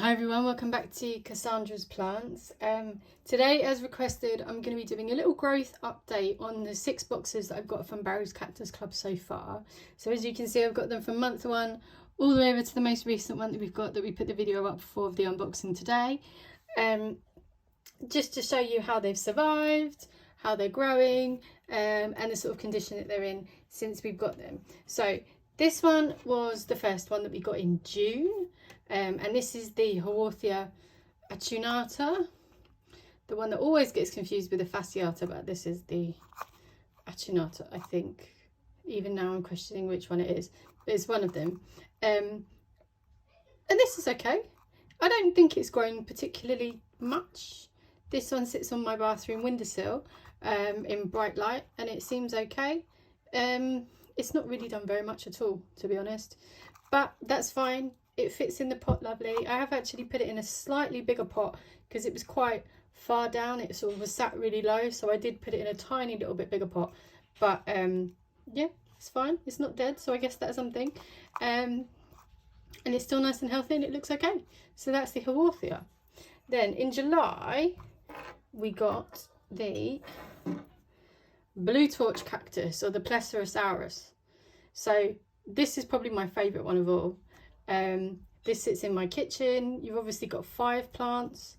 Hi everyone, welcome back to Cassandra's Plants. Today, as requested, I'm going to be doing a little growth update on the 6 boxes that I've got from Barry's Cactus Club so far. So as you can see, I've got them from month 1 all the way over to the most recent one that we've got, that we put the video up for of the unboxing today. Just to show you how they've survived, how they're growing, and the sort of condition that they're in since we've got them. So this one was the first one that we got in June. And this is the Haworthia achanata, the one that always gets confused with the fasciata, but this is the achanata, I think. Even now I'm questioning which one it is, but it's one of them. And this is okay. I don't think it's grown particularly much. This one sits on my bathroom windowsill in bright light, and it seems okay. It's not really done very much at all, to be honest, but that's fine. It fits in the pot lovely. I have actually put it in a slightly bigger pot because it was quite far down. It sort of was sat really low, so I did put it in a tiny little bit bigger pot. But yeah, it's fine. It's not dead, so I guess that's something. And it's still nice and healthy, and it looks okay. So that's the Haworthia. Then in July, we got the blue torch cactus, or the Plesiosaurus. So this is probably my favourite one of all. This sits in my kitchen. You've obviously got 5 plants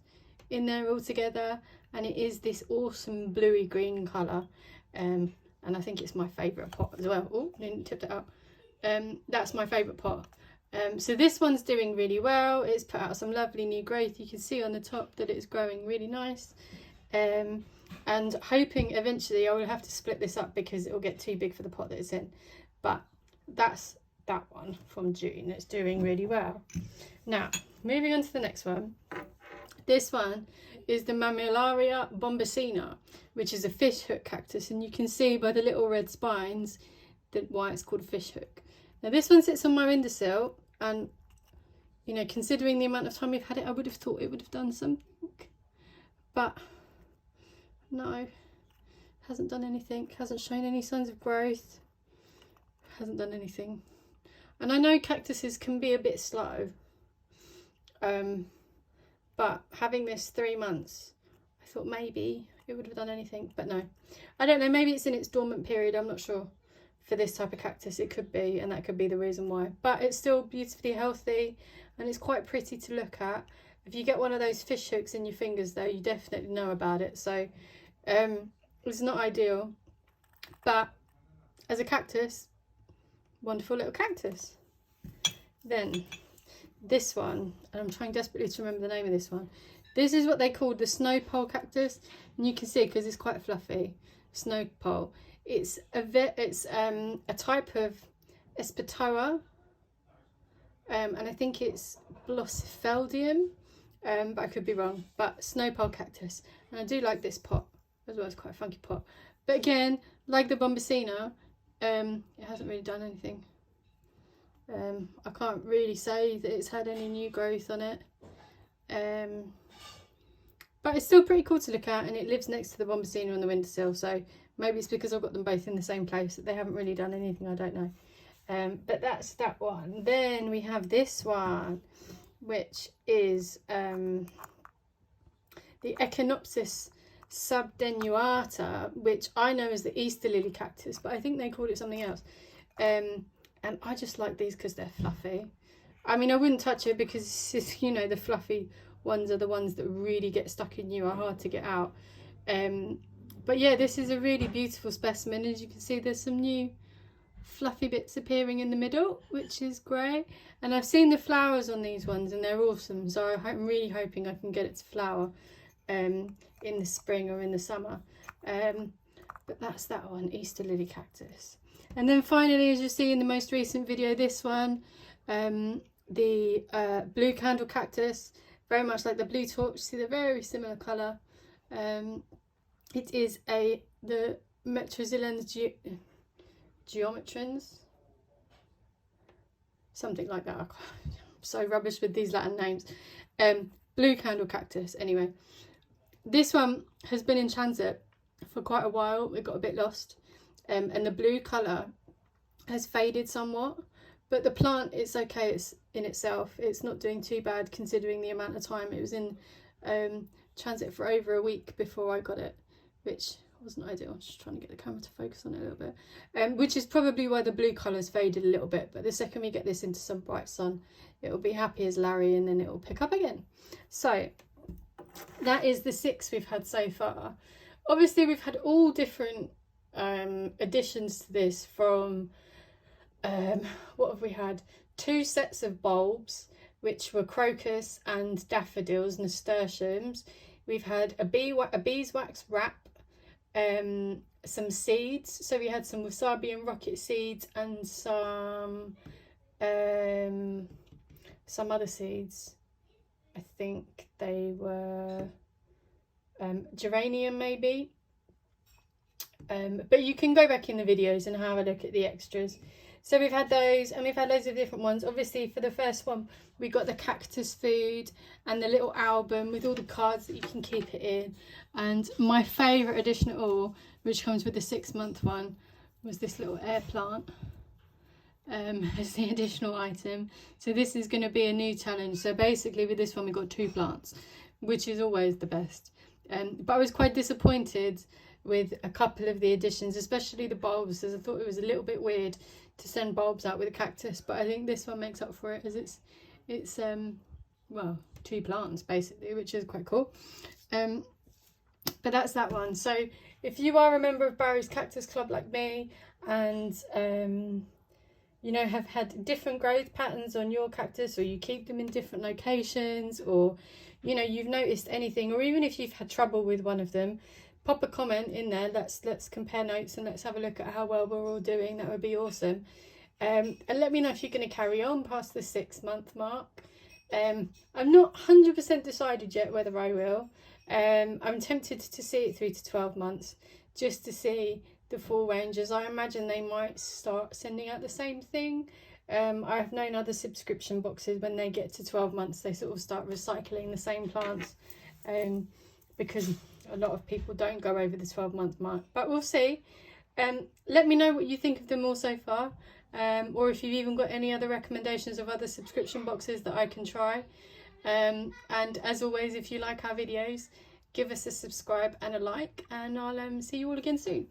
in there all together, and it is this awesome bluey green colour, and I think it's my favourite pot as well. Oh, didn't tip it up. That's my favourite pot. So this one's doing really well. It's put out some lovely new growth. You can see on the top that it's growing really nice, and hoping eventually I will have to split this up because it will get too big for the pot that it's in. But that's that one from June. It's doing really well. Now moving on to the next one. This one is the Mammillaria bombasina, which is a fish hook cactus, and you can see by the little red spines that why it's called a fish hook. Now this one sits on my windowsill, and you know, considering the amount of time we've had it, I would have thought it would have done something, but no, hasn't done anything, hasn't shown any signs of growth, hasn't done anything. And I know cactuses can be a bit slow, but having this 3 months, I thought maybe it would have done anything, but no. I don't know, maybe it's in its dormant period, I'm not sure. For this type of cactus it could be, and that could be the reason why. But it's still beautifully healthy, and it's quite pretty to look at. If you get one of those fish hooks in your fingers though, you definitely know about it. So it's not ideal, but as a cactus, wonderful little cactus. Then this one, and I'm trying desperately to remember the name of this one. This is what they call the snow pole cactus, and you can see because it's quite fluffy. Snow pole. It's a type of Espetoa, and I think it's Blossofeldium, but I could be wrong. But snow pole cactus, and I do like this pot as well. It's quite a funky pot, but again, like the bombasina, it hasn't really done anything. I can't really say that it's had any new growth on it, but it's still pretty cool to look at, and it lives next to the bombasina on the windowsill, so maybe it's because I've got them both in the same place that they haven't really done anything, I don't know. But that's that one. Then we have this one, which is the Echinopsis subtenuata, which I know as the Easter lily cactus, but I think they called it something else. And I just like these because they're fluffy. I mean, I wouldn't touch it because it's, you know, the fluffy ones are the ones that really get stuck in you, are hard to get out. But yeah, this is a really beautiful specimen. As you can see, there's some new fluffy bits appearing in the middle, which is great. And I've seen the flowers on these ones, and they're awesome. So I'm really hoping I can get it to flower in the spring or in the summer. But that's that one, Easter lily cactus. And then finally, as you see in the most recent video, this one, the blue candle cactus, very much like the blue torch. See, they're very similar colour. It is the Metrozillans geometrans, something like that. I'm so rubbish with these Latin names. Blue candle cactus. Anyway, this one has been in transit for quite a while. It got a bit lost, and the blue colour has faded somewhat, but the plant, it's okay. It's in itself, it's not doing too bad considering the amount of time it was in transit for over a week before I got it, which wasn't ideal. I'm just trying to get the camera to focus on it a little bit, which is probably why the blue colours faded a little bit, but the second we get this into some bright sun, it'll be happy as Larry, and then it'll pick up again. So that is the 6 we've had so far. Obviously we've had all different additions to this, from what have we had, 2 sets of bulbs, which were crocus and daffodils, nasturtiums. We've had a beeswax wrap, some seeds. So we had some wasabi and rocket seeds, and some other seeds. I think they were geranium maybe. But you can go back in the videos and have a look at the extras. So we've had those, and we've had loads of different ones. Obviously for the first one we got the cactus food and the little album with all the cards that you can keep it in. And my favourite addition at all, which comes with the 6-month one, was this little air plant as the additional item. So this is going to be a new challenge. So basically with this one we got 2 plants, which is always the best. But I was quite disappointed with a couple of the additions, especially the bulbs, as I thought it was a little bit weird to send bulbs out with a cactus, but I think this one makes up for it, as it's well, 2 plants basically, which is quite cool. But that's that one. So if you are a member of Barry's Cactus Club like me, and you know, have had different growth patterns on your cactus, or you keep them in different locations, or you know, you've noticed anything, or even if you've had trouble with one of them, pop a comment in there. Let's compare notes and let's have a look at how well we're all doing. That would be awesome. And let me know if you're going to carry on past the 6-month mark. I'm not 100% decided yet whether I will. I'm tempted to see it through to 12 months just to see the full range, as I imagine they might start sending out the same thing. I've known other subscription boxes, when they get to 12 months they sort of start recycling the same plants, because a lot of people don't go over the 12-month mark, but we'll see. Let me know what you think of them all so far, or if you've even got any other recommendations of other subscription boxes that I can try. And as always, if you like our videos, give us a subscribe and a like, and I'll see you all again soon.